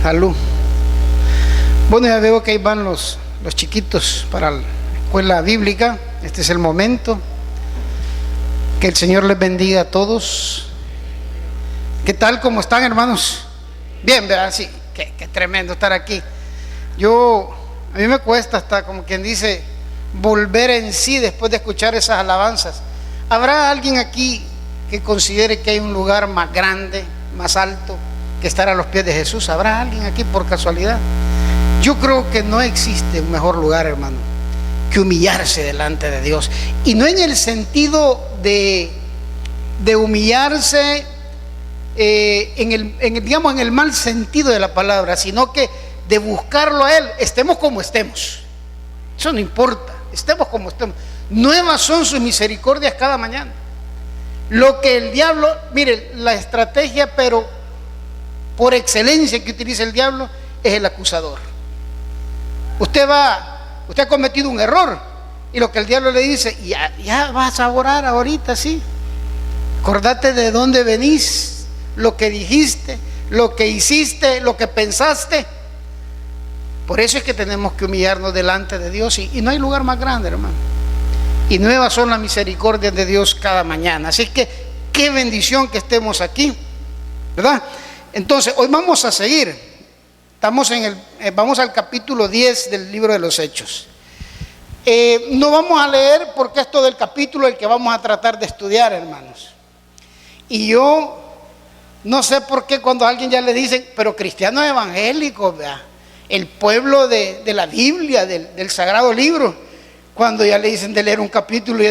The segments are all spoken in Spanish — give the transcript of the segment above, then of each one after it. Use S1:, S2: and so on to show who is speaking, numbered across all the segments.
S1: Salud. Bueno, ya veo que ahí van los chiquitos para la escuela bíblica. Este es el momento. Que el Señor les bendiga a todos. ¿Qué tal? ¿Cómo están, hermanos? Bien, ¿verdad? Sí, qué tremendo estar aquí. A mí me cuesta hasta, como quien dice, volver en sí después de escuchar esas alabanzas. ¿Habrá alguien aquí que considere que hay un lugar más grande, más alto que estar a los pies de Jesús? ¿Habrá alguien aquí por casualidad? Yo creo que no existe un mejor lugar, hermano, que humillarse delante de Dios. Y no en el sentido de humillarse en el mal sentido de la palabra, sino que de buscarlo a Él, estemos como estemos. Eso no importa, estemos como estemos. Nuevas son sus misericordias cada mañana. Lo que el diablo, mire, la estrategia, pero por excelencia que utiliza el diablo, es el acusador. Usted ha cometido un error, y lo que el diablo le dice, ya vas a orar ahorita, sí. Acordate de dónde venís, lo que dijiste, lo que hiciste, lo que pensaste. Por eso es que tenemos que humillarnos delante de Dios, y no hay lugar más grande, hermano. Y nuevas son las misericordias de Dios cada mañana. Así que qué bendición que estemos aquí, ¿verdad? Entonces, hoy vamos a seguir. Vamos al capítulo 10 del libro de los Hechos. No vamos a leer porque es todo el capítulo el que vamos a tratar de estudiar, hermanos. Y yo no sé por qué cuando a alguien ya le dicen, pero cristianos evangélicos, ¿verdad? El pueblo de la Biblia, del Sagrado Libro, cuando ya le dicen de leer un capítulo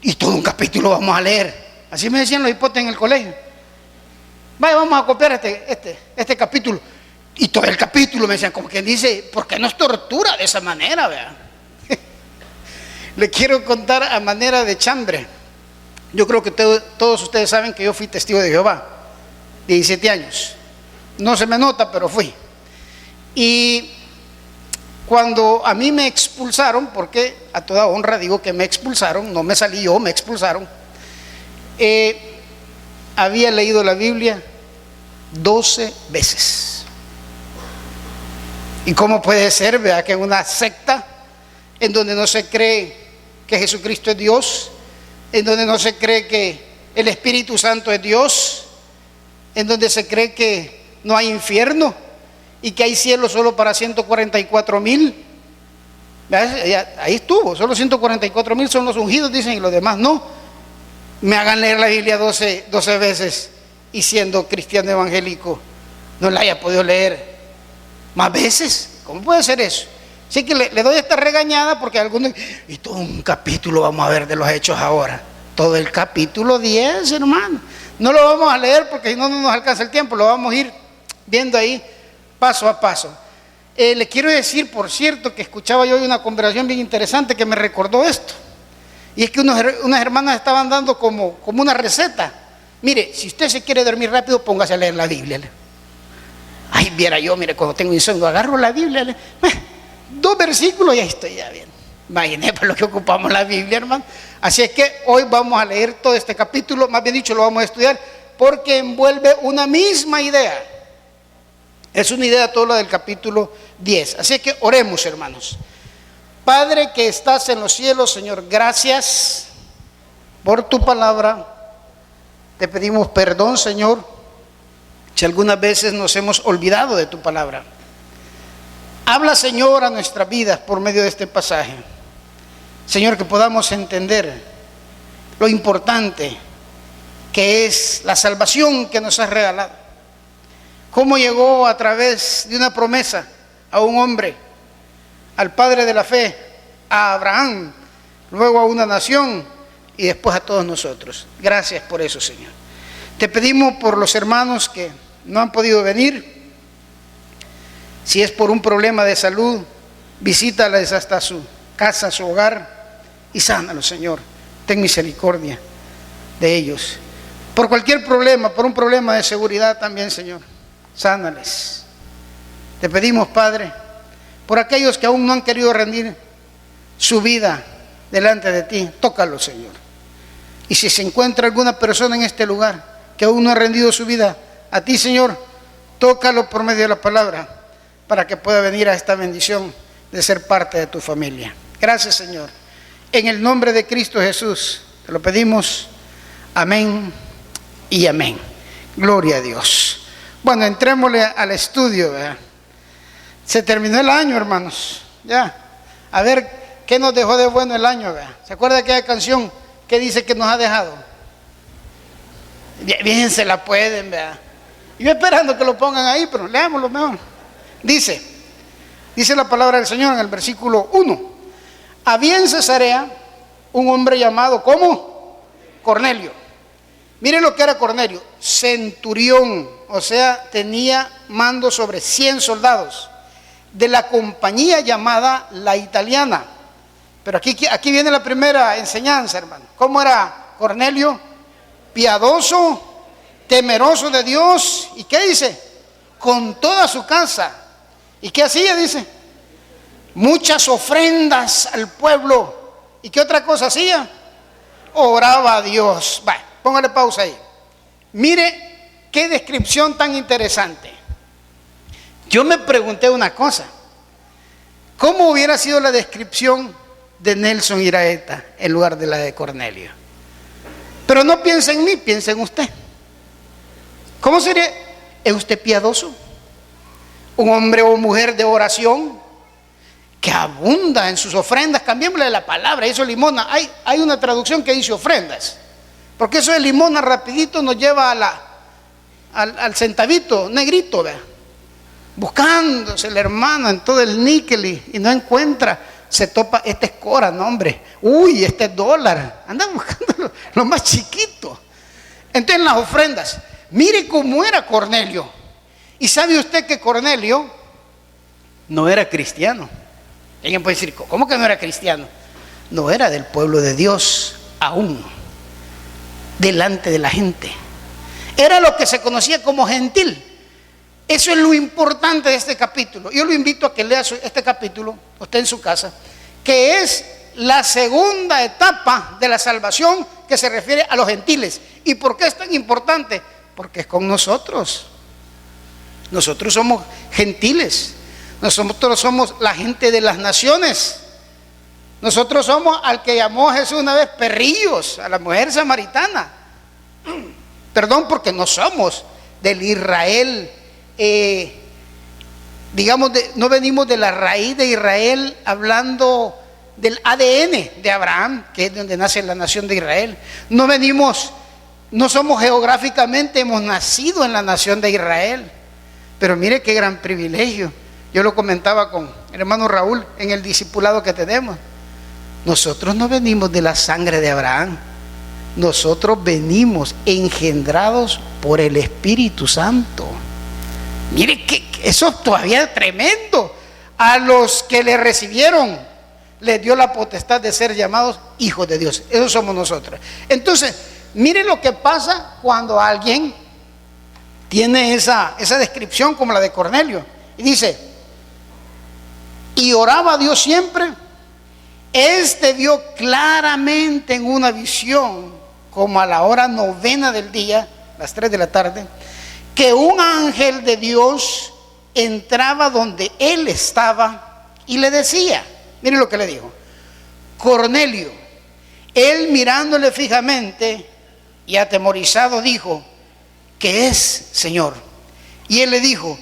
S1: y todo un capítulo vamos a leer. Así me decían los hipotes en el colegio. Vaya, vamos a copiar este capítulo. Y todo el capítulo me decían, como quien dice, ¿por qué nos tortura de esa manera? ¿Vea? Le quiero contar a manera de chambre. Yo creo que todos ustedes saben que yo fui testigo de Jehová, 17 años. No se me nota, pero fui. Y cuando a mí me expulsaron, porque a toda honra digo que me expulsaron, no me salí yo, me expulsaron, había leído la Biblia 12 veces. ¿Y cómo puede ser, vea, que en una secta en donde no se cree que Jesucristo es Dios, en donde no se cree que el Espíritu Santo es Dios, en donde se cree que no hay infierno y que hay cielo solo para 144,000? Ahí estuvo, solo 144,000 son los ungidos, dicen, y los demás no. Me hagan leer la Biblia 12 veces y siendo cristiano evangélico no la haya podido leer más veces. ¿Cómo puede ser eso? Así que le doy esta regañada porque algunos, y todo un capítulo vamos a ver de los Hechos ahora, todo el capítulo 10, hermano. No lo vamos a leer porque si no, no nos alcanza el tiempo, lo vamos a ir viendo ahí paso a paso. Le quiero decir, por cierto, que escuchaba yo hoy una conversación bien interesante que me recordó esto. Y es que unas hermanas estaban dando como una receta. Mire, si usted se quiere dormir rápido, póngase a leer la Biblia. Ay, viera yo, mire, cuando tengo insomnio, agarro la Biblia, 2 versículos y ahí estoy ya bien. Imagínate por lo que ocupamos la Biblia, hermano. Así es que hoy vamos a leer todo este capítulo, más bien dicho, lo vamos a estudiar, porque envuelve una misma idea. Es una idea todo lo del capítulo 10. Así que oremos, hermanos. Padre que estás en los cielos, Señor, gracias por tu palabra. Te pedimos perdón, Señor, si algunas veces nos hemos olvidado de tu palabra. Habla, Señor, a nuestras vidas por medio de este pasaje. Señor, que podamos entender lo importante que es la salvación que nos has regalado. Cómo llegó a través de una promesa a un hombre, al padre de la fe, a Abraham, luego a una nación y después a todos nosotros. Gracias por eso, Señor. Te pedimos por los hermanos que no han podido venir. Si es por un problema de salud, visítales hasta su casa, su hogar y sánalos, Señor. Ten misericordia de ellos. Por cualquier problema, por un problema de seguridad también, Señor, sánales. Te pedimos, Padre, por aquellos que aún no han querido rendir su vida delante de ti, tócalos, Señor. Y si se encuentra alguna persona en este lugar que aún no ha rendido su vida a ti, Señor, tócalo por medio de la palabra para que pueda venir a esta bendición de ser parte de tu familia. Gracias, Señor. En el nombre de Cristo Jesús te lo pedimos. Amén y amén. Gloria a Dios. Bueno, entrémosle al estudio, ¿verdad? Se terminó el año, hermanos. Ya. A ver qué nos dejó de bueno el año, ¿verdad? ¿Se acuerda de aquella canción que dice que nos ha dejado? Bien se la pueden, ¿verdad? Yo esperando que lo pongan ahí, pero leámoslo mejor. Dice la palabra del Señor en el versículo 1. Había en Cesarea un hombre llamado, ¿cómo? Cornelio. Mire lo que era Cornelio, centurión, o sea, tenía mando sobre 100 soldados de la compañía llamada La Italiana. Pero aquí viene la primera enseñanza, hermano. ¿Cómo era Cornelio? Piadoso, temeroso de Dios. ¿Y qué dice? Con toda su casa. ¿Y qué hacía? Dice, muchas ofrendas al pueblo. ¿Y qué otra cosa hacía? Oraba a Dios. Va, póngale pausa ahí. Mire qué descripción tan interesante. Yo me pregunté una cosa. ¿Cómo hubiera sido la descripción de Nelson Iraeta en lugar de la de Cornelio? Pero no piense en mí, piense en usted. ¿Cómo sería? ¿Es usted piadoso? Un hombre o mujer de oración que abunda en sus ofrendas. Cambiémosle la palabra, eso es limona. Hay una traducción que dice ofrendas, porque eso de limona rapidito nos lleva al centavito negrito, ¿verdad? Buscándose el hermano en todo el níquel y no encuentra, se topa, este es cora, no hombre, uy, este es dólar, anda buscando lo más chiquito. Entonces las ofrendas, mire cómo era Cornelio. Y sabe usted que Cornelio no era cristiano. Alguien puede decir, ¿cómo que no era cristiano? No era del pueblo de Dios aún, delante de la gente. Era lo que se conocía como gentil. Eso es lo importante de este capítulo. Yo lo invito a que lea este capítulo, usted en su casa, que es la segunda etapa de la salvación que se refiere a los gentiles. ¿Y por qué es tan importante? Porque es con nosotros. Nosotros somos gentiles. Nosotros somos la gente de las naciones. Nosotros somos al que llamó Jesús una vez perrillos, a la mujer samaritana. Perdón, porque no somos del Israel, digamos, no venimos de la raíz de Israel hablando del ADN de Abraham, que es donde nace la nación de Israel. No somos geográficamente, hemos nacido en la nación de Israel. Pero mire qué gran privilegio. Yo lo comentaba con el hermano Raúl en el discipulado que tenemos. Nosotros no venimos de la sangre de Abraham. Nosotros venimos engendrados por el Espíritu Santo. Mire que eso todavía es tremendo. A los que le recibieron, les dio la potestad de ser llamados hijos de Dios. Eso somos nosotros. Entonces, mire lo que pasa cuando alguien tiene esa descripción como la de Cornelio. Y dice, y oraba a Dios siempre. Este vio claramente en una visión, como a la hora 9 del día, las 3 de la tarde, que un ángel de Dios entraba donde él estaba y le decía, mire lo que le dijo, Cornelio. Él mirándole fijamente y atemorizado dijo, ¿qué es, Señor? Y él le dijo,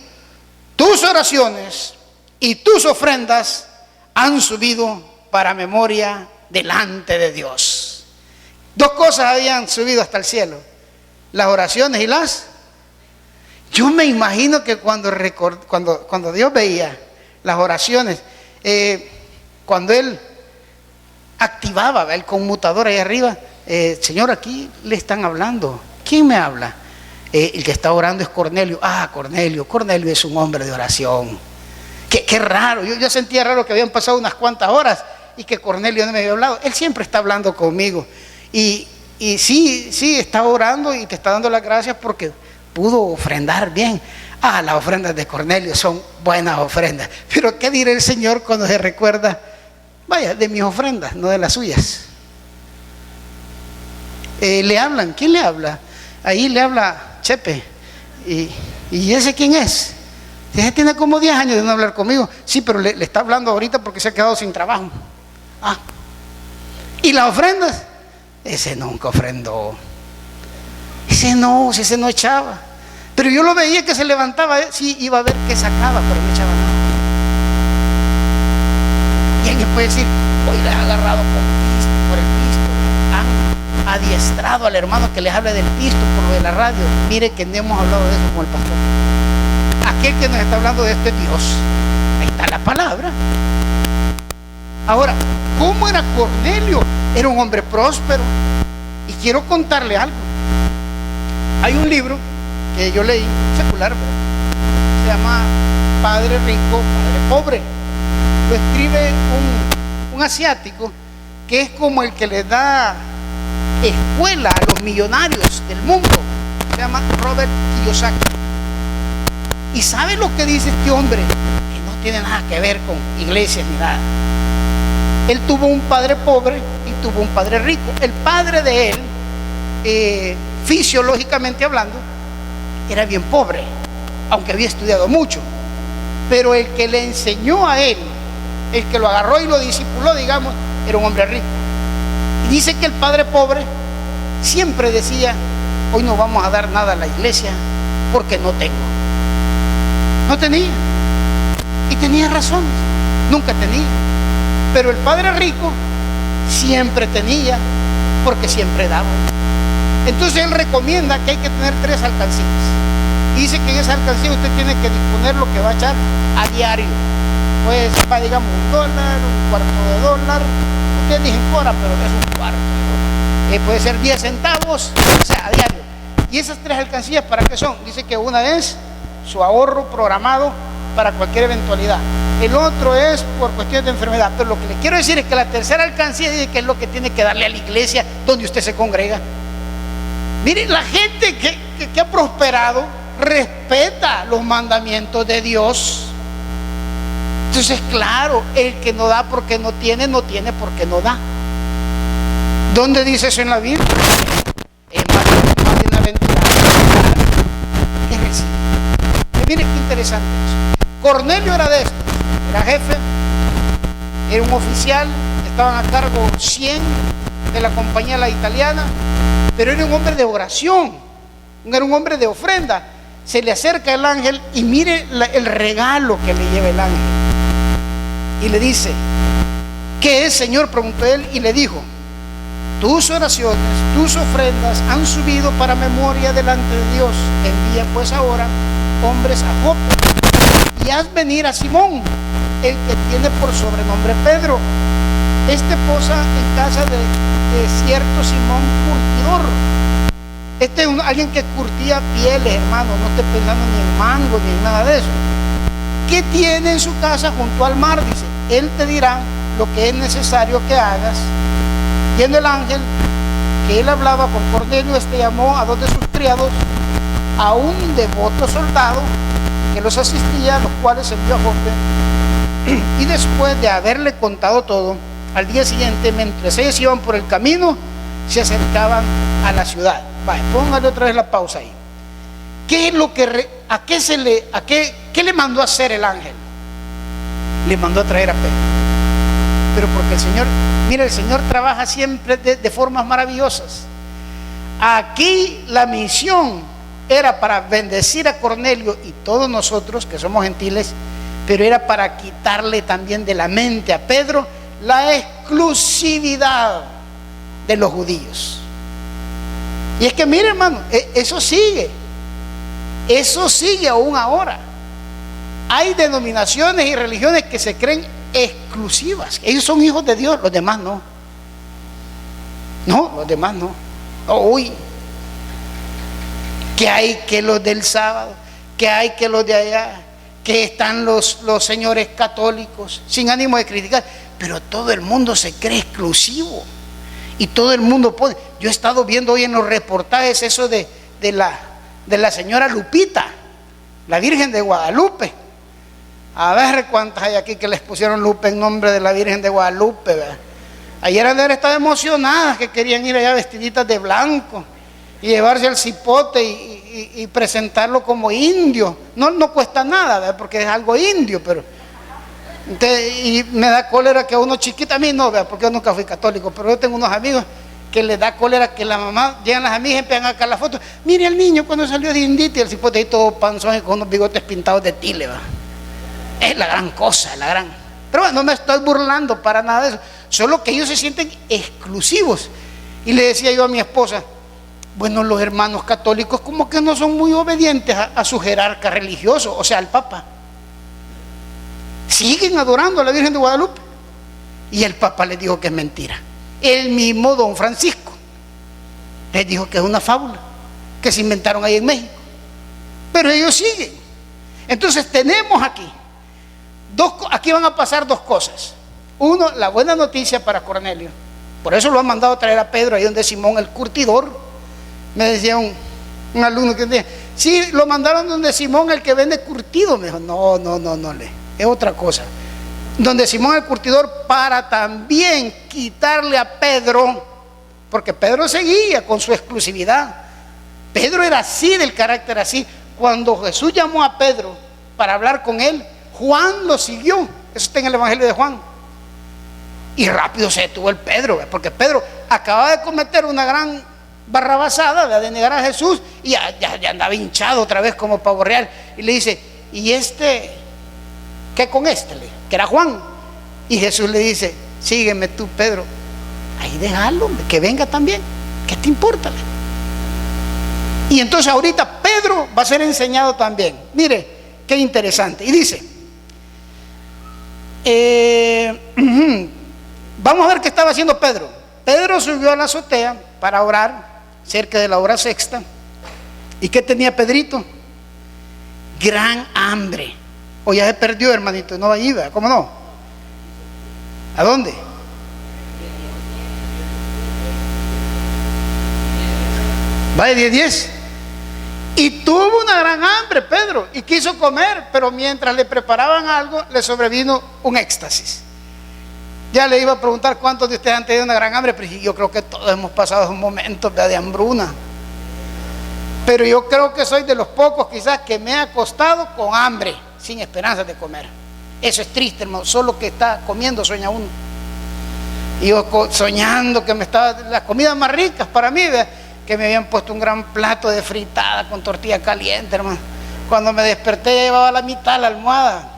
S1: tus oraciones y tus ofrendas han subido para memoria delante de Dios. Dos cosas habían subido hasta el cielo, las oraciones y yo me imagino que cuando Dios veía las oraciones, cuando él activaba el conmutador ahí arriba, Señor, aquí le están hablando. ¿Quién me habla? El que está orando es Cornelio. Cornelio es un hombre de oración. Qué raro, yo sentía raro que habían pasado unas cuantas horas y que Cornelio no me había hablado. Él siempre está hablando conmigo y sí está orando y te está dando las gracias porque pudo ofrendar bien. Las ofrendas de Cornelio son buenas ofrendas. Pero ¿qué dirá el Señor cuando se recuerda? Vaya, de mis ofrendas, no de las suyas. Le hablan, ¿quién le habla? Ahí le habla Chepe y ¿Y ese quién es? Ese tiene como 10 años de no hablar conmigo. Sí, pero le está hablando ahorita porque se ha quedado sin trabajo. Ah. ¿Y las ofrendas? Ese nunca ofrendó. Ese no echaba. Pero yo lo veía que se levantaba, sí, iba a ver qué sacaba, pero no echaba nada. Y alguien puede decir, hoy le ha agarrado por el pisto. Han adiestrado al hermano que les hable del pisto por lo de la radio. Mire que no hemos hablado de eso con el pastor. Aquel que nos está hablando de esto es Dios. Ahí está la palabra. Ahora, ¿cómo era Cornelio? Era un hombre próspero. Y quiero contarle algo. Hay un libro que yo leí, secular, se llama Padre Rico, Padre Pobre. Lo escribe un asiático que es como el que le da escuela a los millonarios del mundo. Se llama Robert Kiyosaki. ¿Y sabe lo que dice este hombre? Que no tiene nada que ver con iglesias ni nada. Él tuvo un padre pobre y tuvo un padre rico. El padre de él, fisiológicamente hablando, era bien pobre, aunque había estudiado mucho. Pero el que le enseñó a él, el que lo agarró y lo discipuló, digamos, era un hombre rico. Y dice que el padre pobre siempre decía, hoy no vamos a dar nada a la iglesia porque no tengo. No tenía. Y tenía razón, nunca tenía. Pero el padre rico siempre tenía, porque siempre daba. Entonces él recomienda que hay que tener 3 alcancías. Dice que en esa alcancía usted tiene que disponer lo que va a echar a diario. Pues va, digamos, $1, $1/4. Ustedes dicen hora, pero es $1/4. Puede ser 10 centavos, o sea, a diario. Y esas 3 alcancías, ¿para qué son? Dice que una es su ahorro programado para cualquier eventualidad. El otro es por cuestiones de enfermedad. Pero lo que le quiero decir es que la tercera alcancía dice que es lo que tiene que darle a la iglesia donde usted se congrega. Miren, la gente que ha prosperado respeta los mandamientos de Dios. Entonces, claro, el que no da porque no tiene porque no da. ¿Dónde dice eso en la Biblia? Es más bienaventurado que recibe. Miren qué interesante eso. Cornelio era de estos, era jefe, era un oficial, estaban a cargo 100 de la compañía La Italiana, pero era un hombre de oración, era un hombre de ofrenda. Se le acerca el ángel y mire el regalo que le lleva el ángel. Y le dice, ¿qué es, Señor?, preguntó él, y le dijo, tus oraciones, tus ofrendas han subido para memoria delante de Dios. Envía pues ahora hombres a Jope y haz venir a Simón, el que tiene por sobrenombre Pedro. Este posa en casa de cierto Simón curtidor. Este es alguien que curtía pieles, hermano. No esté pensando ni en mango ni en nada de eso. ¿Qué tiene en su casa junto al mar? Dice, él te dirá lo que es necesario que hagas. Yendo el ángel que él hablaba con Cornelio, llamó a 2 de sus criados, a un devoto soldado que los asistía, los cuales envió a Jope. Y después de haberle contado todo, al día siguiente, mientras ellos iban por el camino, se acercaban a la ciudad. Vaya, póngale otra vez la pausa ahí. ¿Qué es lo que qué le mandó a hacer el ángel? Le mandó a traer a Pedro. Pero porque el Señor, mira, el Señor trabaja siempre de formas maravillosas. Aquí la misión era para bendecir a Cornelio y todos nosotros que somos gentiles, pero era para quitarle también de la mente a Pedro la exclusividad de los judíos. Y es que mire, hermano, eso sigue aún ahora. Hay denominaciones y religiones que se creen exclusivas. Ellos son hijos de Dios, los demás no. No, los demás no. Uy, que hay que los del sábado, que hay que los de allá, que están los señores católicos, sin ánimo de criticar, pero todo el mundo se cree exclusivo y todo el mundo pone. Yo he estado viendo hoy en los reportajes eso de la señora Lupita, la Virgen de Guadalupe. A ver cuántas hay aquí que les pusieron Lupe en nombre de la Virgen de Guadalupe, ¿verdad? Ayer han de haber estado emocionadas que querían ir allá vestiditas de blanco y llevarse al cipote y presentarlo como indio. No cuesta nada, ¿verdad? Porque es algo indio, pero entonces, y me da cólera que a uno chiquito, a mí no, ¿verdad? Porque yo nunca fui católico, pero yo tengo unos amigos que les da cólera que la mamá, llegan las amigas y empiezan a sacar la foto. Mire al niño cuando salió de indito y el cipote ahí todo panzón y con unos bigotes pintados de tile, ¿verdad? Es la gran cosa, la gran. Pero bueno, no me estoy burlando para nada de eso, solo que ellos se sienten exclusivos. Y le decía yo a mi esposa, bueno, los hermanos católicos como que no son muy obedientes a su jerarca religioso, o sea, al Papa. Siguen adorando a la Virgen de Guadalupe. Y el Papa les dijo que es mentira. El mismo don Francisco les dijo que es una fábula que se inventaron ahí en México. Pero ellos siguen. Entonces tenemos aquí aquí van a pasar dos cosas. Uno, la buena noticia para Cornelio. Por eso lo han mandado a traer a Pedro ahí donde Simón el curtidor. Me decía un alumno que decía, sí, lo mandaron donde Simón el que vende curtido. Me dijo, no, es otra cosa. Donde Simón el curtidor, para también quitarle a Pedro, porque Pedro seguía con su exclusividad. Pedro era así, del carácter así. Cuando Jesús llamó a Pedro para hablar con él, Juan lo siguió. Eso está en el Evangelio de Juan. Y rápido se detuvo el Pedro, porque Pedro acababa de cometer una gran barrabasada de negar a Jesús y ya andaba hinchado otra vez como pavo real. Y le dice, ¿y qué con este? Que era Juan. Y Jesús le dice, sígueme tú, Pedro. Ahí déjalo, que venga también. ¿Qué te importa? Y entonces ahorita Pedro va a ser enseñado también. Mire, qué interesante. Y dice, vamos a ver qué estaba haciendo Pedro. Pedro subió a la azotea para orar cerca de la hora sexta. ¿Y qué tenía Pedrito? Gran hambre. O ya se perdió, hermanito, no va a ir, ¿cómo no? ¿A dónde? Va de 10. Y tuvo una gran hambre Pedro y quiso comer, pero mientras le preparaban algo le sobrevino un éxtasis. Ya le iba a preguntar cuántos de ustedes han tenido una gran hambre, pero yo creo que todos hemos pasado un momento de hambruna. Pero yo creo que soy de los pocos quizás que me he acostado con hambre, sin esperanza de comer. Eso es triste, hermano. Solo que está comiendo sueña uno. Y yo soñando que me estaba las comidas más ricas para mí, ¿verdad? Que me habían puesto un gran plato de fritada con tortilla caliente, hermano. Cuando me desperté ya llevaba la mitad de la almohada.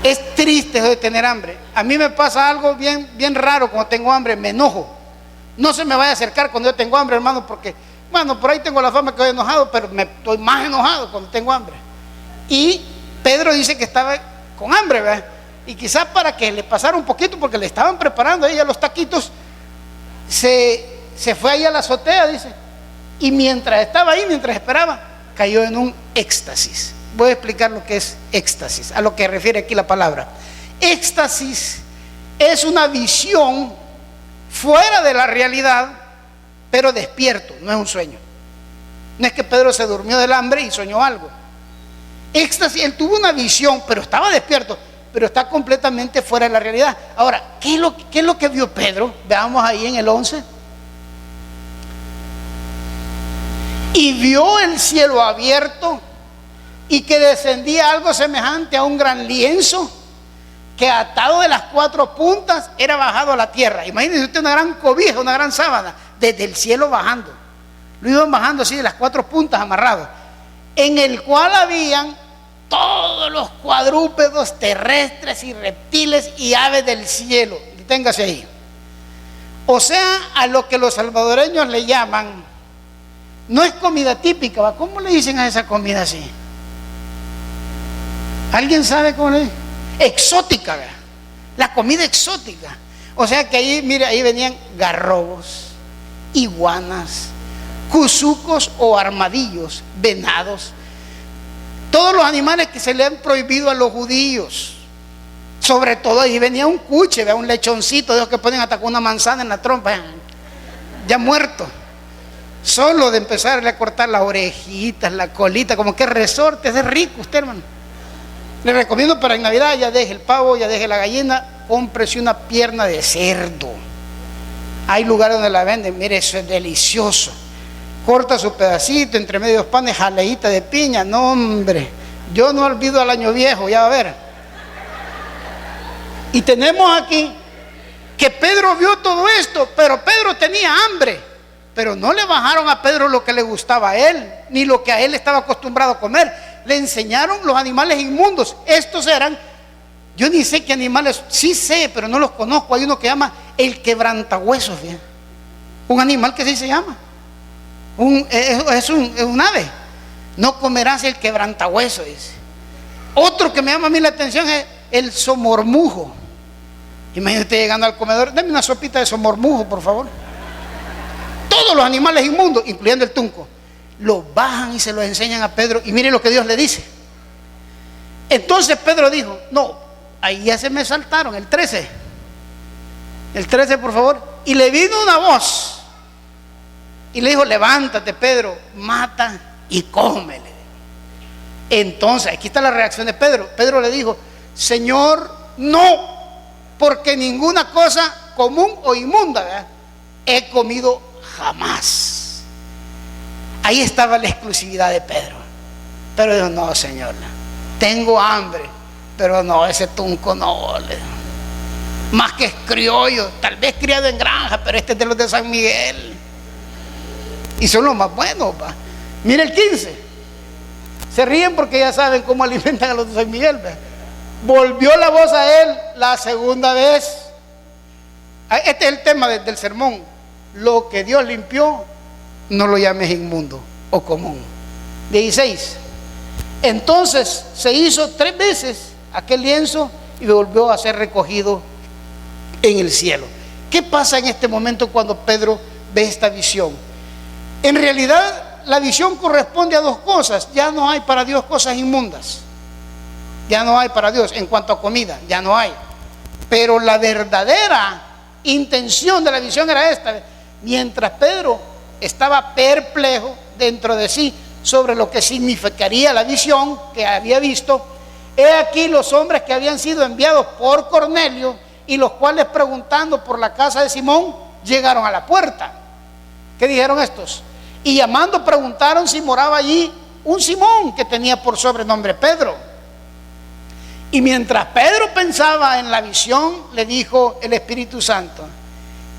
S1: Es triste eso de tener hambre. A mí me pasa algo bien raro cuando tengo hambre, me enojo. No se me vaya a acercar cuando yo tengo hambre, hermano, porque, bueno, por ahí tengo la fama que estoy enojado, pero me estoy más enojado cuando tengo hambre. Y Pedro dice que estaba con hambre, ¿verdad? Y quizás para que le pasara un poquito, porque le estaban preparando ahí a los taquitos, se fue ahí a la azotea, dice, y mientras estaba ahí, mientras esperaba, cayó en un éxtasis. Voy a explicar lo que es éxtasis, a lo que refiere aquí la palabra. Éxtasis es una visión fuera de la realidad, pero despierto, no es un sueño. No es que Pedro se durmió del hambre y soñó algo. Éxtasis, él tuvo una visión, pero estaba despierto, pero está completamente fuera de la realidad. Ahora, ¿qué es lo que vio Pedro? Veamos ahí en el 11. Y vio el cielo abierto y que descendía algo semejante a un gran lienzo que atado de las 4 puntas era bajado a la tierra. Imagínense usted una gran cobija, una gran sábana desde el cielo bajando. Lo iban bajando así de las 4 puntas amarrados, en el cual habían todos los cuadrúpedos terrestres y reptiles y aves del cielo. Deténgase ahí. O sea, a lo que los salvadoreños le llaman, no es comida típica, ¿va? ¿Cómo le dicen a esa comida así? ¿Alguien sabe cómo le dicen? Exótica, ¿verdad? La comida exótica. O sea que ahí, mire, ahí venían garrobos, iguanas, cuzucos o armadillos, venados, todos los animales que se le han prohibido a los judíos. Sobre todo ahí venía un cuche, ¿verdad? Un lechoncito de esos que ponen hasta con una manzana en la trompa, ya muerto. Solo de empezarle a cortar las orejitas, la colita, como que resorte, es rico usted, hermano. Le recomiendo para en Navidad, ya deje el pavo, ya deje la gallina, cómprese una pierna de cerdo. Hay lugares donde la venden, mire, eso es delicioso. Corta su pedacito, entre medios panes, jaleíta de piña. No, hombre, yo no olvido al año viejo, ya va a ver. Y tenemos aquí que Pedro vio todo esto, pero Pedro tenía hambre. Pero no le bajaron a Pedro lo que le gustaba a él, ni lo que a él estaba acostumbrado a comer. Le enseñaron los animales inmundos. Estos eran, yo ni sé qué animales, sí sé, pero no los conozco. Hay uno que llama el quebrantahuesos, ¿bien? Un animal que sí se llama. Es un ave. No comerás el quebrantahuesos, dice. Otro que me llama a mí la atención es el somormujo. Imagínate llegando al comedor, dame una sopita de somormujo, por favor. Todos los animales inmundos, incluyendo el tunco, los bajan y se los enseñan a Pedro. Y miren lo que Dios le dice. Entonces Pedro dijo, no, ahí ya se me saltaron, el 13, por favor. Y le vino una voz y le dijo, levántate, Pedro, mata y cómele. Entonces, aquí está la reacción de Pedro. Pedro le dijo, Señor, no, porque ninguna cosa común o inmunda, ¿verdad?, he comido jamás. Ahí estaba la exclusividad de Pedro. Pero dijo, no, Señor, tengo hambre, pero no, ese tunco no, más que es criollo, tal vez criado en granja, pero este es de los de San Miguel y son los más buenos, pa. Mire el 15, se ríen porque ya saben cómo alimentan a los de San Miguel, pa. Volvió la voz a él la segunda vez. Este es el tema del sermón. Lo que Dios limpió, no lo llames inmundo o común. 16. Entonces se hizo 3 veces aquel lienzo y volvió a ser recogido en el cielo. ¿Qué pasa en este momento cuando Pedro ve esta visión? En realidad la visión corresponde a 2 cosas. Ya no hay para Dios cosas inmundas. Ya no hay para Dios en cuanto a comida, ya no hay. Pero la verdadera intención de la visión era esta. Mientras Pedro estaba perplejo dentro de sí sobre lo que significaría la visión que había visto, he aquí los hombres que habían sido enviados por Cornelio y los cuales, preguntando por la casa de Simón, llegaron a la puerta. ¿Qué dijeron estos? Y llamando preguntaron si moraba allí un Simón que tenía por sobrenombre Pedro. Y mientras Pedro pensaba en la visión, le dijo el Espíritu Santo,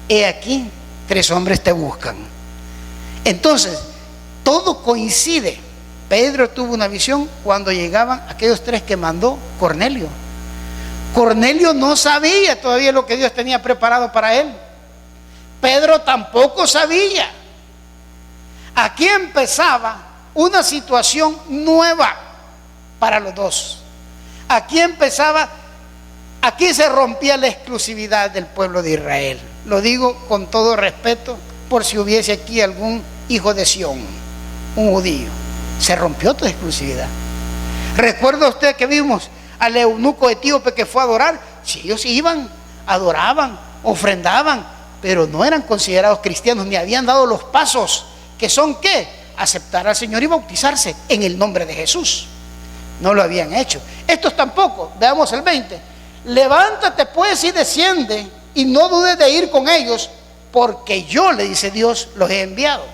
S1: he aquí 3 hombres te buscan. Entonces, todo coincide. Pedro tuvo una visión cuando llegaban aquellos 3 que mandó Cornelio. Cornelio no sabía todavía lo que Dios tenía preparado para él. Pedro tampoco sabía. Aquí empezaba una situación nueva para los dos. Aquí se rompía la exclusividad del pueblo de Israel. Lo digo con todo respeto por si hubiese aquí algún hijo de Sión, un judío. Se rompió toda exclusividad. ¿Recuerda usted que vimos al eunuco etíope que fue a adorar? Si ellos iban, adoraban, ofrendaban, pero no eran considerados cristianos ni habían dado los pasos que son ¿qué? Aceptar al Señor y bautizarse en el nombre de Jesús. No lo habían hecho. Estos tampoco. Veamos el 20. Levántate pues y desciende y no dudes de ir con ellos, porque yo, le dice Dios, los he enviado.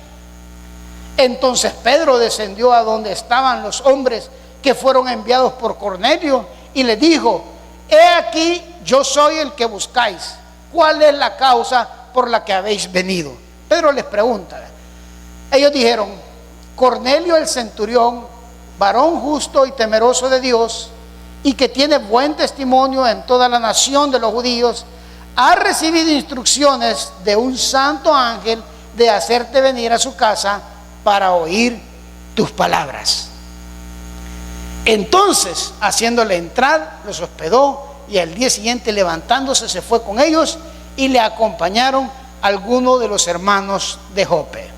S1: Entonces Pedro descendió a donde estaban los hombres que fueron enviados por Cornelio y le dijo, he aquí yo soy el que buscáis. ¿Cuál es la causa por la que habéis venido? Pedro les pregunta. Ellos dijeron, Cornelio el centurión, varón justo y temeroso de Dios, y que tiene buen testimonio en toda la nación de los judíos, ha recibido instrucciones de un santo ángel de hacerte venir a su casa para oír tus palabras. Entonces, haciéndole entrar, los hospedó, y al día siguiente, levantándose, se fue con ellos y le acompañaron algunos de los hermanos de Jope.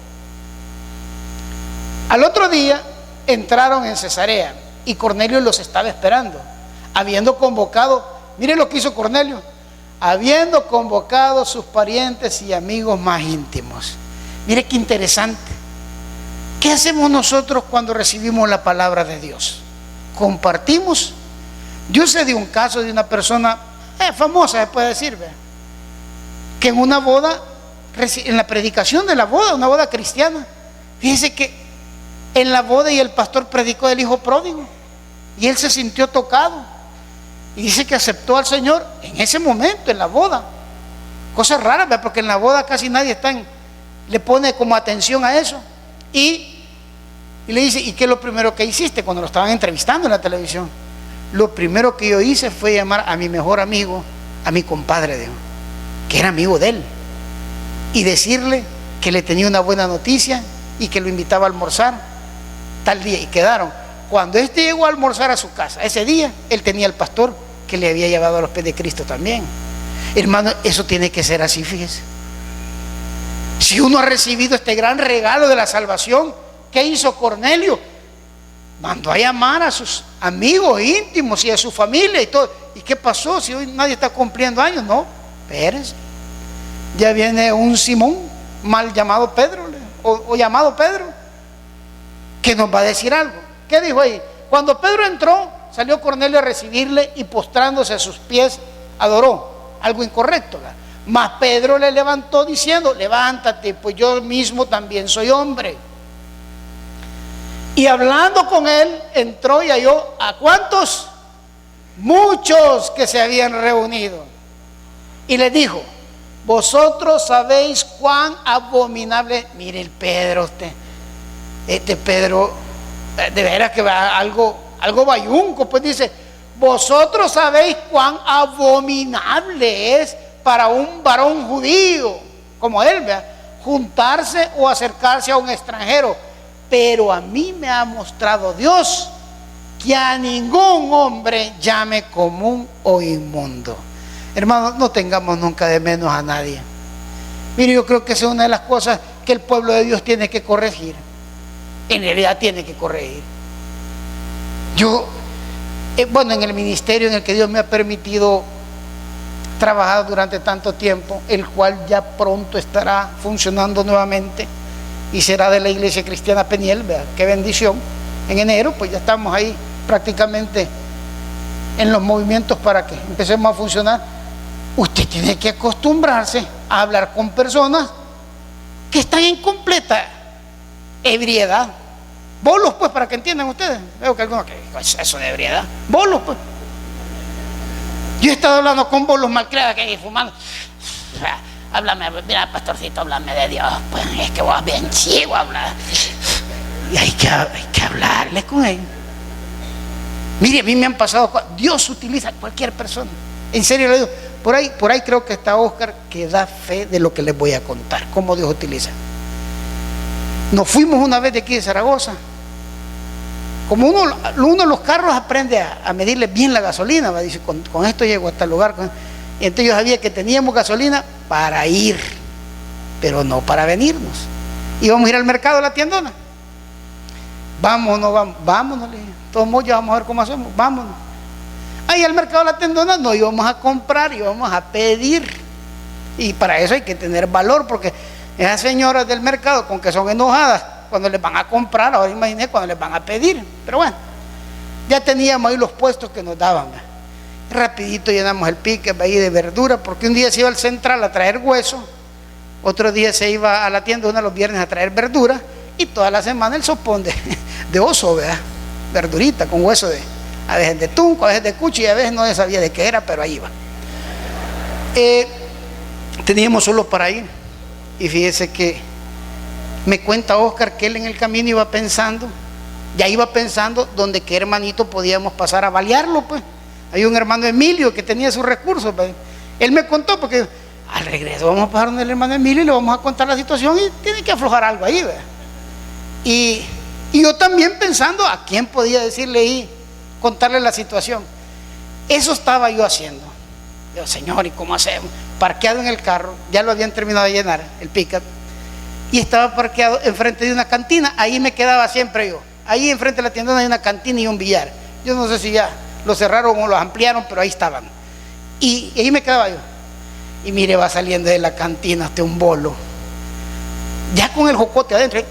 S1: Al otro día entraron en Cesarea y Cornelio los estaba esperando, habiendo convocado, miren lo que hizo Cornelio, habiendo convocado sus parientes y amigos más íntimos. Mire qué interesante. ¿Qué hacemos nosotros cuando recibimos la palabra de Dios? Compartimos. Yo sé de un caso de una persona famosa, se puede decir, que en una boda en la predicación de la boda, una boda cristiana. Fíjese que en la boda y el pastor predicó del hijo pródigo y él se sintió tocado y dice que aceptó al Señor en ese momento, en la boda. Cosa rara, ¿verdad? Porque en la boda casi nadie le pone como atención a eso. Y le dice, ¿y qué es lo primero que hiciste? Cuando lo estaban entrevistando en la televisión, lo primero que yo hice fue llamar a mi mejor amigo, a mi compadre, dijo, que era amigo de él, y decirle que le tenía una buena noticia y que lo invitaba a almorzar tal día. Y quedaron. Cuando este llegó a almorzar a su casa, ese día él tenía al pastor que le había llevado a los pies de Cristo también. Hermano, eso tiene que ser así, fíjese. Si uno ha recibido este gran regalo de la salvación, ¿qué hizo Cornelio? Mandó a llamar a sus amigos íntimos y a su familia y todo. ¿Y qué pasó? Si hoy nadie está cumpliendo años. No, espérense. Ya viene un Simón, mal llamado Pedro, o llamado Pedro, que nos va a decir algo. ¿Qué dijo ahí? Cuando Pedro entró, salió Cornelio a recibirle y postrándose a sus pies, adoró. Algo incorrecto, ¿verdad? Mas Pedro le levantó diciendo, levántate, pues yo mismo también soy hombre. Y hablando con él, entró y halló ¿a cuántos? Muchos que se habían reunido. Y les dijo, vosotros sabéis cuán abominable. Mire el Pedro, este Pedro, de veras que va algo bayunco, pues dice, vosotros sabéis cuán abominable es para un varón judío como él, ¿verdad?, juntarse o acercarse a un extranjero, pero a mí me ha mostrado Dios que a ningún hombre llame común o inmundo. Hermanos, no tengamos nunca de menos a nadie. Mire, yo creo que esa es una de las cosas que el pueblo de Dios tiene que corregir. En realidad tiene que corregir. Yo, bueno, en el ministerio en el que Dios me ha permitido trabajar durante tanto tiempo, el cual ya pronto estará funcionando nuevamente y será de la Iglesia Cristiana Peniel, vea, qué bendición. En enero, pues ya estamos ahí prácticamente en los movimientos para que empecemos a funcionar. Usted tiene que acostumbrarse a hablar con personas que están en completa ebriedad. Bolos, pues, para que entiendan ustedes. Veo que algunos, ¿qué es eso de ebriedad? Bolos, pues. Yo he estado hablando con bolos malcriados que hay fumando. Háblame, mira, pastorcito, háblame de Dios. Pues es que vos bien chivo hablar. Y hay que hablarle con él. Mire, a mí me han pasado. Dios utiliza a cualquier persona. En serio le digo. Por ahí creo que está Oscar, que da fe de lo que les voy a contar. Cómo Dios utiliza. Nos fuimos una vez de aquí de Zaragoza. Como uno de los carros aprende a medirle bien la gasolina, ¿va? Dice, con esto llego hasta el lugar. Y entonces yo sabía que teníamos gasolina para ir, pero no para venirnos. Íbamos a ir al mercado de la tiendona. Vámonos, le dije. Todos modos, ya vamos a ver cómo hacemos, vámonos. Ahí al mercado de la tiendona no íbamos a comprar, íbamos a pedir. Y para eso hay que tener valor, porque esas señoras del mercado, con que son enojadas cuando les van a comprar, ahora imaginé cuando les van a pedir. Pero bueno, ya teníamos ahí los puestos que nos daban. Rapidito llenamos el pique ahí de verdura, porque un día se iba al central a traer hueso, otro día se iba a la tienda los viernes a traer verdura, y toda la semana el sopón de oso, ¿verdad? Verdurita con hueso a veces de tunco, a veces de cucho, y a veces no se sabía de qué era, pero ahí iba. Teníamos solo para ir. Y fíjese que me cuenta Oscar que él en el camino iba pensando donde qué hermanito podíamos pasar a balearlo, pues. Hay un hermano Emilio que tenía sus recursos, pues. Él me contó, porque al regreso vamos a pasar donde el hermano Emilio y le vamos a contar la situación y tiene que aflojar algo ahí, ¿verdad? Y yo también pensando a quién podía decirle y contarle la situación. Eso estaba yo haciendo. Yo, Señor, ¿y cómo hacemos? Parqueado en el carro, ya lo habían terminado de llenar, el pickup, y estaba parqueado enfrente de una cantina. Ahí me quedaba siempre yo. Ahí enfrente de la tienda hay una cantina y un billar. Yo no sé si ya lo cerraron o lo ampliaron, pero ahí estaban. Y ahí me quedaba yo. Y mire, va saliendo de la cantina hasta un bolo, ya con el jocote adentro,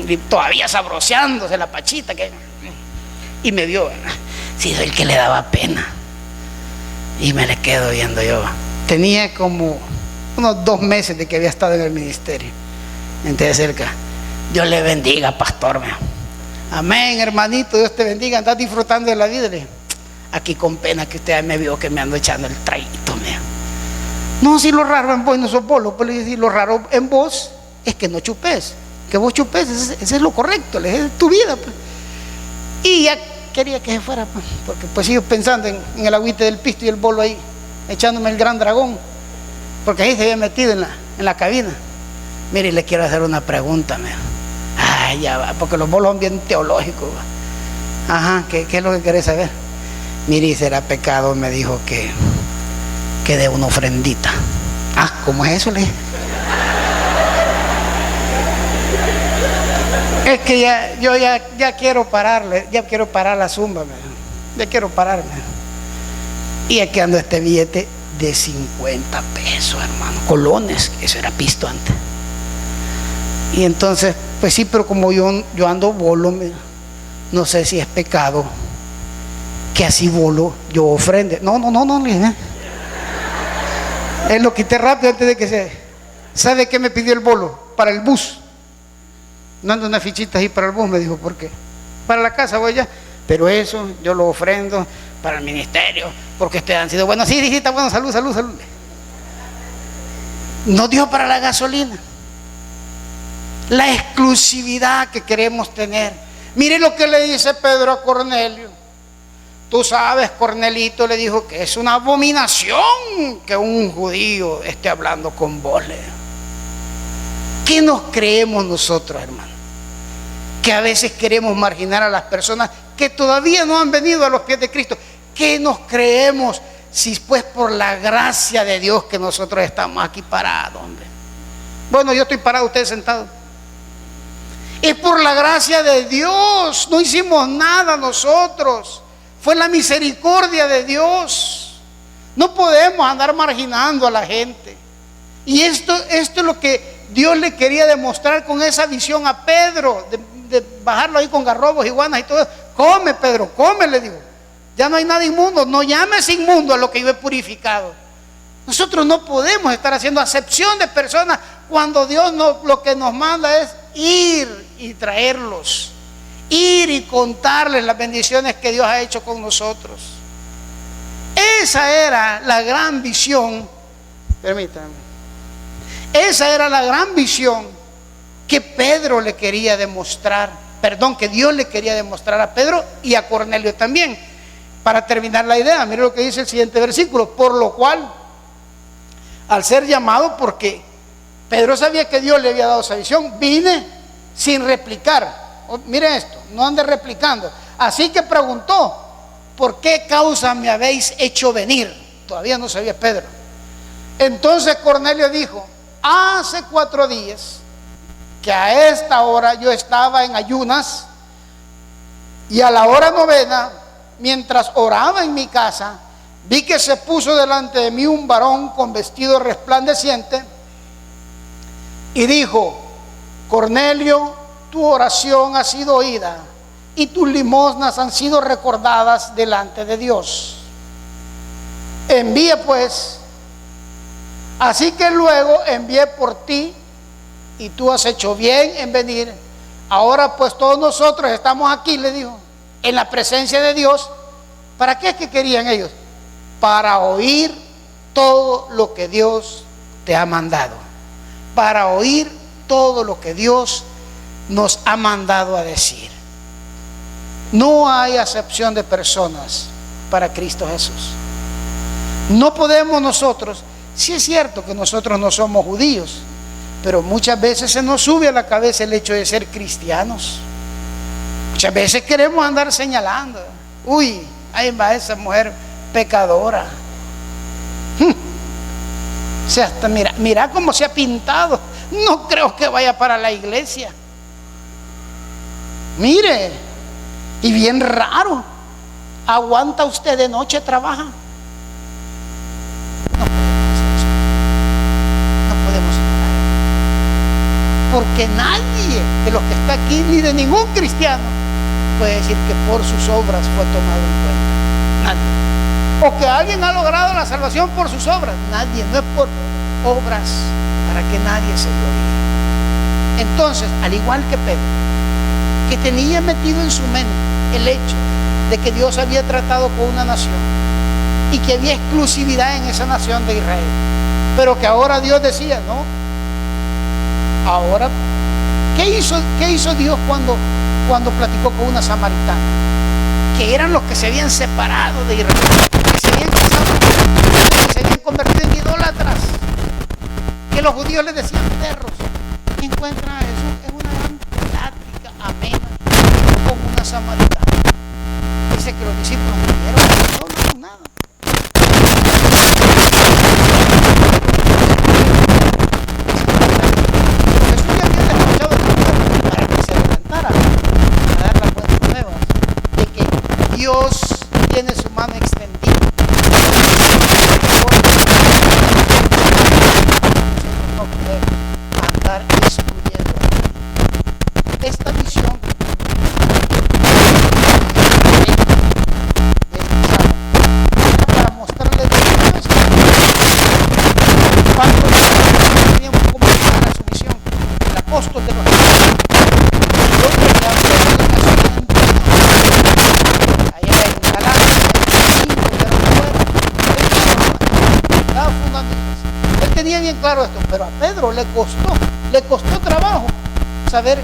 S1: y todavía sabroseándose la pachita y me vio, sí, el que le daba pena, y me le quedo viendo yo. Tenía como unos 2 meses de que había estado en el ministerio. Entonces cerca, Dios le bendiga, pastor. Amén, hermanito, Dios te bendiga, andas disfrutando de la vida. Aquí con pena que usted me vio que me ando echando el traguito. No, si lo raro en vos no sos bolo, pues le dije, lo raro en vos es que no chupes, que vos chupes, ese es lo correcto, es tu vida, pues. Y ya quería que se fuera, pues, porque pues sigo pensando en el agüite del pisto y el bolo ahí, echándome el gran dragón, porque ahí se había metido en la cabina. Mire, le quiero hacer una pregunta, ay, ya va, porque los bolos son bien teológicos, va. Ajá, ¿qué es lo que querés saber? Mire, será pecado, me dijo que dé una ofrendita. Ah, ¿cómo es eso? Le dije. Es que yo ya quiero pararle, ya quiero parar la zumba, ya quiero pararme. Y aquí ando este billete de 50 pesos, hermano, colones, eso era pisto antes. Y entonces, pues sí, pero como yo ando bolo, no sé si es pecado que así bolo yo ofrende. No, le dije. Él lo quité rápido antes de que se... ¿Sabe qué me pidió el bolo? Para el bus. No ando una fichita ahí para el bus, me dijo, ¿por qué? Para la casa voy ya. Pero eso yo lo ofrendo para el ministerio, porque ustedes han sido buenos. Sí, hijita, bueno, salud. No dio para la gasolina. La exclusividad que queremos tener. Mire lo que le dice Pedro a Cornelio. Tú sabes, Cornelito le dijo que es una abominación que un judío esté hablando con vos. ¿Qué nos creemos nosotros, hermano? Que a veces queremos marginar a las personas que todavía no han venido a los pies de Cristo. ¿Qué nos creemos si pues por la gracia de Dios que nosotros estamos aquí parados, hombre? Bueno, yo estoy parado, ustedes sentados. Es por la gracia de Dios, no hicimos nada nosotros. Fue la misericordia de Dios. No podemos andar marginando a la gente. Y esto es lo que Dios le quería demostrar con esa visión a Pedro, de bajarlo ahí con garrobos, iguanas y todo. Come, Pedro, come, le digo. Ya no hay nada inmundo, no llames inmundo a lo que yo he purificado. Nosotros no podemos estar haciendo acepción de personas cuando Dios lo que nos manda es ir y traerlos. Ir y contarles las bendiciones que Dios ha hecho con nosotros. Esa era la gran visión. Permítanme. Esa era la gran visión que Pedro le quería demostrar. Perdón, que Dios le quería demostrar a Pedro y a Cornelio también. Para terminar la idea, mire lo que dice el siguiente versículo. Por lo cual, al ser llamado, porque Pedro sabía que Dios le había dado esa visión, vine sin replicar. Miren esto, no ande replicando. Así que preguntó, ¿por qué causa me habéis hecho venir? Todavía no sabía Pedro. Entonces Cornelio dijo, hace 4 días que a esta hora yo estaba en ayunas, y a la hora 9, mientras oraba en mi casa, vi que se puso delante de mí un varón con vestido resplandeciente y dijo, Cornelio, tu oración ha sido oída y tus limosnas han sido recordadas delante de Dios. Envíe pues. Así que luego envié por ti y tú has hecho bien en venir. Ahora pues todos nosotros estamos aquí, le dijo, en la presencia de Dios. ¿Para qué es que querían ellos? Para oír todo lo que Dios te ha mandado. Para oír todo lo que Dios nos ha mandado a decir. No hay acepción de personas para Cristo Jesús. No podemos nosotros, sí es cierto que nosotros no somos judíos, pero muchas veces se nos sube a la cabeza el hecho de ser cristianos. Muchas veces queremos andar señalando, uy, ahí va esa mujer pecadora. O sea, hasta mira cómo se ha pintado. No creo que vaya para la iglesia. Mire, y bien raro, ¿aguanta usted de noche, trabaja? No podemos señalar, porque nadie de los que está aquí, ni de ningún cristiano, puede decir que por sus obras fue tomado en cuenta. Nadie. O que alguien ha logrado la salvación por sus obras. Nadie, no es por obras para que nadie se gloríe. Entonces, al igual que Pedro, que tenía metido en su mente el hecho de que Dios había tratado con una nación y que había exclusividad en esa nación de Israel, pero que ahora Dios decía, no, ahora, ¿qué hizo Dios cuando platicó con una samaritana? Que eran los que se habían separado de Israel, que se habían casado, que se habían convertido en idólatras, que los judíos les decían perros. Y encuentran a Jesús en una gran plática amena con una samaritana. Dice que los discípulos no vieron nada. Jesús ya había despachado el pueblo para que se adelantara a dar las buenas nuevas de que Dios tiene su mano extendida. No poder andar excluyendo esta visión para mostrarle cuánto tenía un poco más clara su misión. El apóstol de los gentiles, el hombre que habló de la nación entera, allá en Galacia, estaba fundando iglesia. Él tenía bien claro esto, pero a Pedro le costó trabajo saber que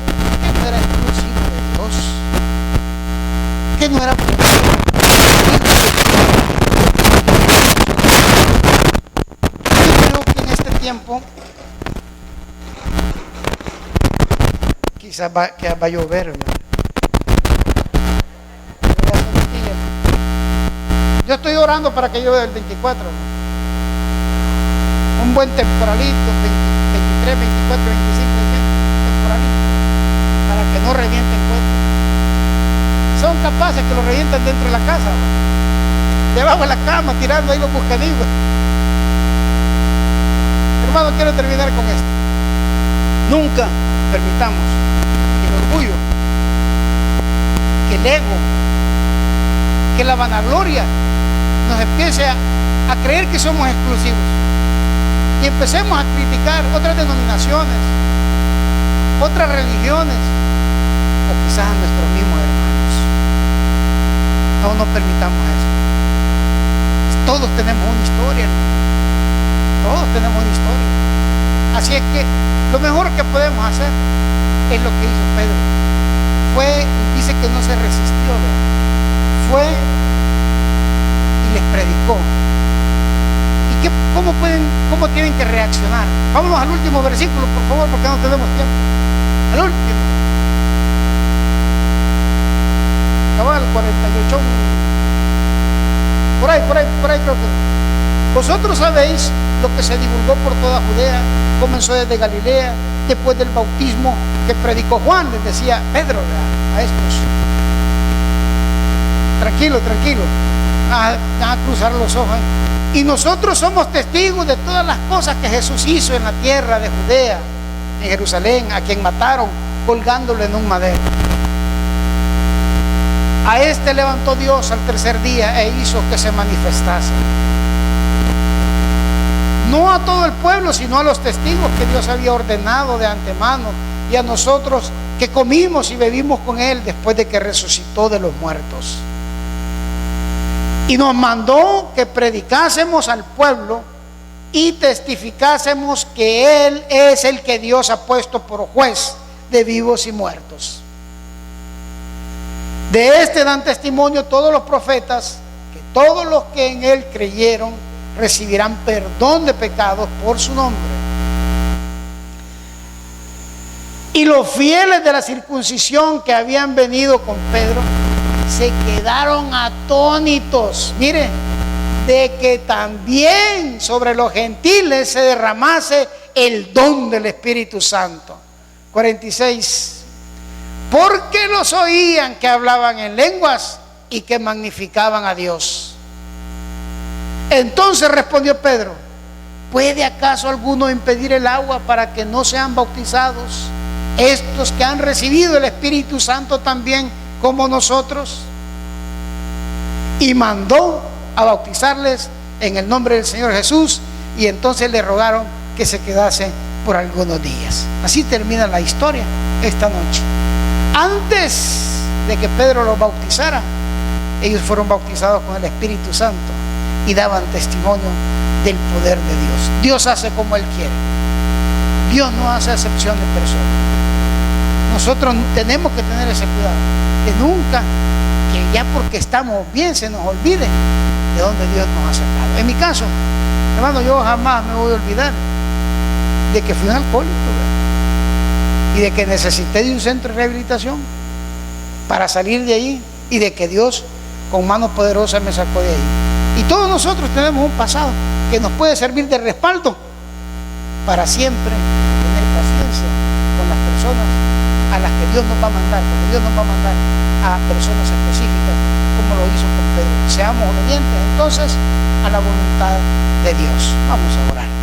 S1: no era exclusivo de Dios, que no era tiempo. Quizás va a llover, hermano. Yo estoy orando para que llueva el 24, hermano. Un buen temporalito, 23, 24, 25, temporalito, para que no revienten cuentos. Son capaces que lo revientan dentro de la casa, ¿no? Debajo de la cama, tirando ahí los buscadillos. Hermano, quiero terminar con esto. Nunca permitamos que el orgullo, que el ego, que la vanagloria nos empiece a creer que somos exclusivos y empecemos a criticar otras denominaciones, otras religiones o quizás a nuestros mismos hermanos. No permitamos eso. Todos tenemos una historia, hermano. Todos tenemos una historia. Así es que lo mejor que podemos hacer es lo que hizo Pedro. Dice que no se resistió, ¿verdad? Fue y les predicó. ¿Y cómo tienen que reaccionar? Vámonos al último versículo, por favor, porque no tenemos tiempo. Al último. Cabal 48. Por ahí creo que. Vosotros sabéis lo que se divulgó por toda Judea, comenzó desde Galilea, después del bautismo que predicó Juan, les decía Pedro a estos. Tranquilo, van a cruzar los ojos. Y nosotros somos testigos de todas las cosas que Jesús hizo en la tierra de Judea, en Jerusalén, a quien mataron colgándolo en un madero. A este levantó Dios al tercer día e hizo que se manifestase. No a todo el pueblo, sino a los testigos que Dios había ordenado de antemano, y a nosotros que comimos y bebimos con Él después de que resucitó de los muertos. Y nos mandó que predicásemos al pueblo y testificásemos que Él es el que Dios ha puesto por juez de vivos y muertos. De este dan testimonio todos los profetas, que todos los que en Él creyeron recibirán perdón de pecados por su nombre. Y los fieles de la circuncisión que habían venido con Pedro se quedaron atónitos, mire, de que también sobre los gentiles se derramase el don del Espíritu Santo. 46. Porque los oían que hablaban en lenguas y que magnificaban a Dios. Entonces respondió Pedro: ¿puede acaso alguno impedir el agua para que no sean bautizados estos que han recibido el Espíritu Santo también como nosotros? Y mandó a bautizarles en el nombre del Señor Jesús. Y entonces le rogaron que se quedase por algunos días. Así termina la historia esta noche. Antes de que Pedro los bautizara, ellos fueron bautizados con el Espíritu Santo y daban testimonio del poder de Dios. Dios hace como Él quiere. Dios no hace acepción de personas. Nosotros tenemos que tener ese cuidado de nunca, que ya porque estamos bien, se nos olvide de dónde Dios nos ha sacado. En mi caso, hermano, yo jamás me voy a olvidar de que fui un alcohólico, ¿verdad? Y de que necesité de un centro de rehabilitación para salir de ahí, y de que Dios con manos poderosas me sacó de ahí. Y todos nosotros tenemos un pasado que nos puede servir de respaldo para siempre tener paciencia con las personas a las que Dios nos va a mandar, porque Dios nos va a mandar a personas específicas, como lo hizo con Pedro. Seamos obedientes entonces a la voluntad de Dios. Vamos a orar.